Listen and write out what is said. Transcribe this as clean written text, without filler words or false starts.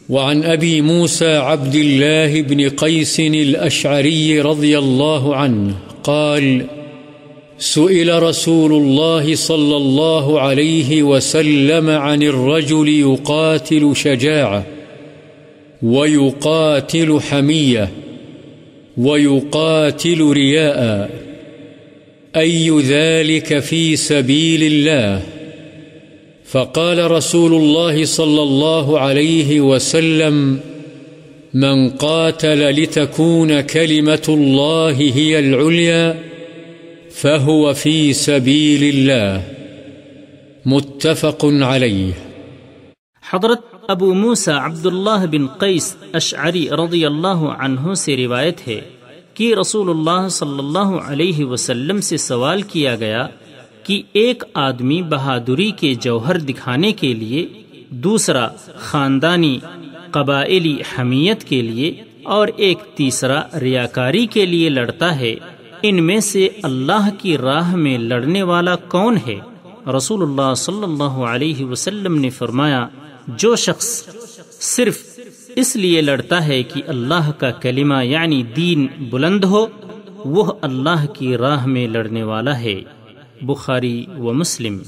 وعن أبي موسى عبد الله بن قيس الأشعري رضي الله عنه قال سئل رسول الله صلى الله عليه وسلم عن الرجل يقاتل شجاعة ويقاتل حمية ويقاتل رياء أي ذلك في سبيل الله؟ فقال رسول الله صلى الله عليه وسلم من قاتل لتكون كلمة الله هي العليا فهو في سبيل الله متفق عليه۔ حضرت ابو موسیٰ عبداللہ بن قیس اشعری رضی اللہ عنہ سے روایت ہے کہ رسول اللہ صلی اللہ علیہ وسلم سے سوال کیا گیا کہ ایک آدمی بہادری کے جوہر دکھانے کے لیے، دوسرا خاندانی قبائلی حمیت کے لیے، اور ایک تیسرا ریاکاری کے لیے لڑتا ہے، ان میں سے اللہ کی راہ میں لڑنے والا کون ہے؟ رسول اللہ صلی اللہ علیہ وسلم نے فرمایا، جو شخص صرف اس لیے لڑتا ہے کہ اللہ کا کلمہ یعنی دین بلند ہو، وہ اللہ کی راہ میں لڑنے والا ہے۔ بخاری و مسلم۔